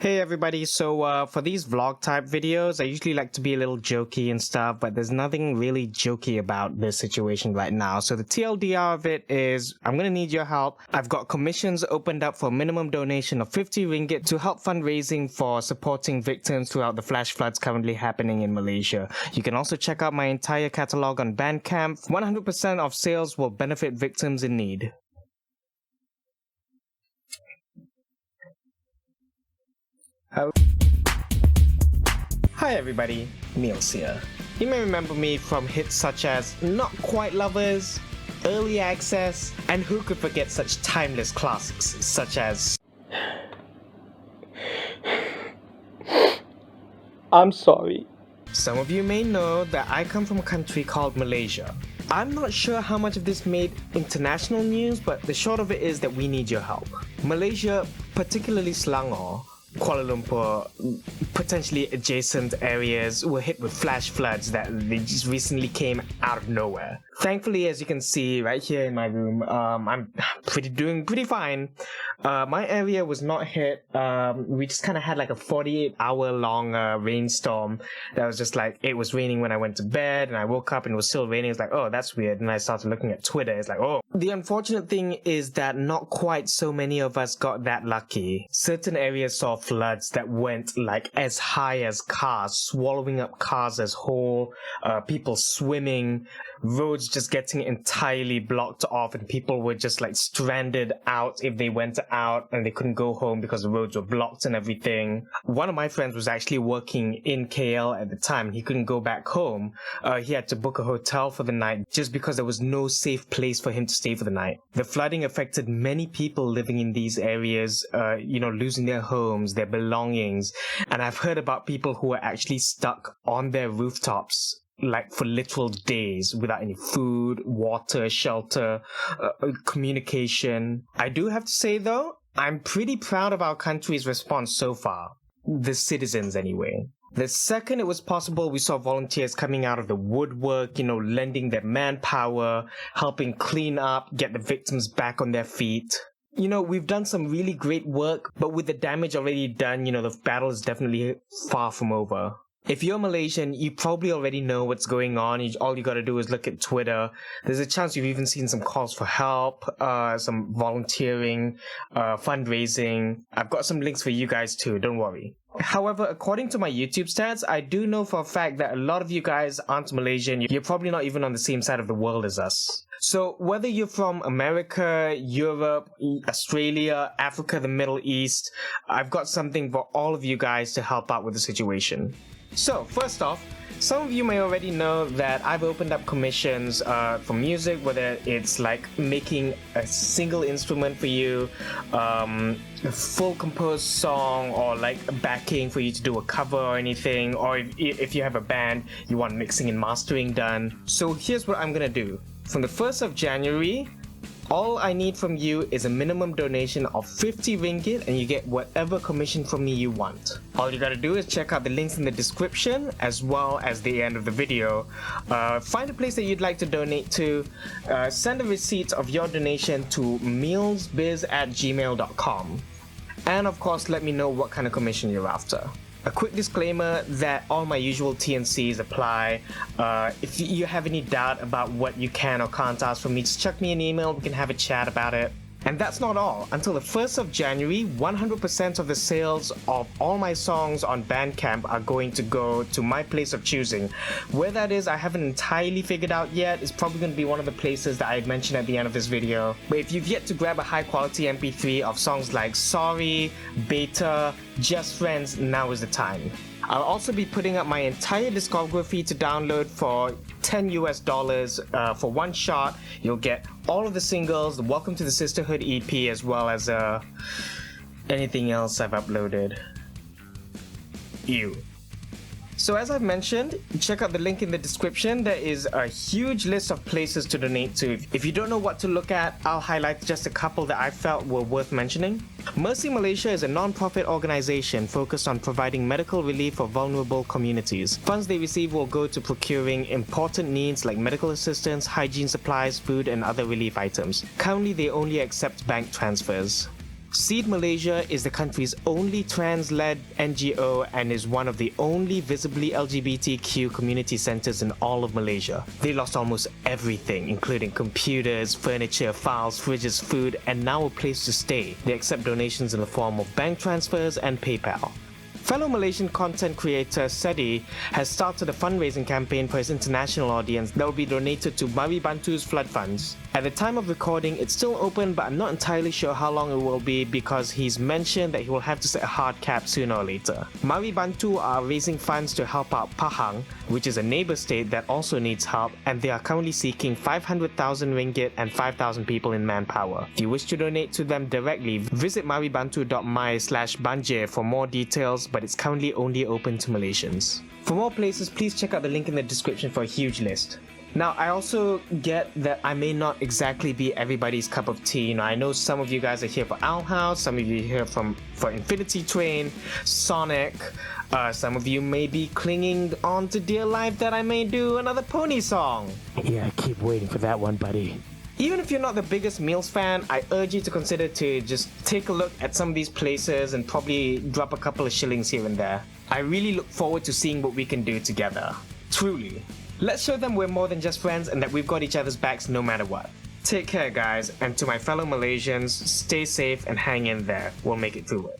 Hey everybody, so for these vlog type videos, I usually like to be a little jokey and stuff, but there's nothing really jokey about this situation right now. So the TLDR of it is, I'm gonna need your help. I've got commissions opened up for a minimum donation of 50 ringgit to help fundraising for supporting victims throughout the flash floods currently happening in Malaysia. You can also check out my entire catalog on Bandcamp. 100% of sales will benefit victims in need. Hi everybody, Niels here. You may remember me from hits such as Not Quite Lovers, Early Access, and who could forget such timeless classics such as I'm sorry. Some of you may know that I come from a country called Malaysia. I'm not sure how much of this made international news, but the short of it is that we need your help. Malaysia, particularly Selangor, Kuala Lumpur, potentially adjacent areas were hit with flash floods that they just recently came out of nowhere. Thankfully, as you can see right here in my room, I'm doing pretty fine. My area was not hit. We just kind of had like a 48-hour long rainstorm that was just like, it was raining when I went to bed and I woke up and it was still raining. It's like, oh, that's weird. And I started looking at Twitter. It's like, oh. The unfortunate thing is that not quite so many of us got that lucky. Certain areas saw floods that went like as high as cars, swallowing up cars as whole, people swimming, roads just getting entirely blocked off, and people were just like stranded out if they went out and they couldn't go home because the roads were blocked and everything. One of my friends was actually working in KL at the time. He couldn't go back home. He had to book a hotel for the night just because there was no safe place for him to stay for the night. The flooding affected many people living in these areas, losing their homes, their belongings. And I've heard about people who are actually stuck on their rooftops like for literal days without any food, water, shelter, communication. I do have to say though, I'm pretty proud of our country's response so far. The citizens anyway. The second it was possible, we saw volunteers coming out of the woodwork, lending their manpower, helping clean up, get the victims back on their feet. We've done some really great work, but with the damage already done, the battle is definitely far from over. If you're Malaysian, you probably already know what's going on. All you gotta do is look at Twitter. There's a chance you've even seen some calls for help, some volunteering, fundraising. I've got some links for you guys too, don't worry. However, according to my YouTube stats, I do know for a fact that a lot of you guys aren't Malaysian. You're probably not even on the same side of the world as us. So whether you're from America, Europe, Australia, Africa, the Middle East, I've got something for all of you guys to help out with the situation. So, first off, some of you may already know that I've opened up commissions for music, whether it's like making a single instrument for you, a full composed song, or like backing for you to do a cover or anything, or if you have a band, you want mixing and mastering done. So here's what I'm gonna do. From the 1st of January, all I need from you is a minimum donation of 50 ringgit and you get whatever commission from me you want. All you gotta do is check out the links in the description as well as the end of the video. Find a place that you'd like to donate to. Send a receipt of your donation to mealsbiz@gmail.com. And of course, let me know what kind of commission you're after. A quick disclaimer that all my usual T&Cs apply. If you have any doubt about what you can or can't ask from me, just chuck me an email, we can have a chat about it. And that's not all. Until the 1st of January, 100% of the sales of all my songs on Bandcamp are going to go to my place of choosing. Where that is, I haven't entirely figured out yet. It's probably going to be one of the places that I mentioned at the end of this video. But if you've yet to grab a high quality MP3 of songs like Sorry, Beta, Just Friends, now is the time. I'll also be putting up my entire discography to download for $10 for one shot. You'll get all of the singles, the Welcome to the Sisterhood EP, as well as anything else I've uploaded. Ew. So as I've mentioned, check out the link in the description. There is a huge list of places to donate to. If you don't know what to look at, I'll highlight just a couple that I felt were worth mentioning. Mercy Malaysia is a non-profit organization focused on providing medical relief for vulnerable communities. Funds they receive will go to procuring important needs like medical assistance, hygiene supplies, food, and other relief items. Currently, they only accept bank transfers. Seed Malaysia is the country's only trans-led NGO and is one of the only visibly LGBTQ community centers in all of Malaysia. They lost almost everything, including computers, furniture, files, fridges, food, and now a place to stay. They accept donations in the form of bank transfers and PayPal. Fellow Malaysian content creator Sedi has started a fundraising campaign for his international audience that will be donated to Mari Bantu's flood funds. At the time of recording, it's still open, but I'm not entirely sure how long it will be because he's mentioned that he will have to set a hard cap sooner or later. Mari Bantu are raising funds to help out Pahang, which is a neighbor state that also needs help, and they are currently seeking 500,000 ringgit and 5,000 people in manpower. If you wish to donate to them directly, visit maribantu.my/banjir for more details, but it's currently only open to Malaysians. For more places, please check out the link in the description for a huge list. Now, I also get that I may not exactly be everybody's cup of tea. I know some of you guys are here for Owl House, some of you are here for Infinity Train, Sonic, some of you may be clinging on to dear life that I may do another Pony song. Yeah, keep waiting for that one, buddy. Even if you're not the biggest Meals fan, I urge you to consider to just take a look at some of these places and probably drop a couple of shillings here and there. I really look forward to seeing what we can do together. Truly. Let's show them we're more than just friends and that we've got each other's backs no matter what. Take care, guys, and to my fellow Malaysians, stay safe and hang in there. We'll make it through it.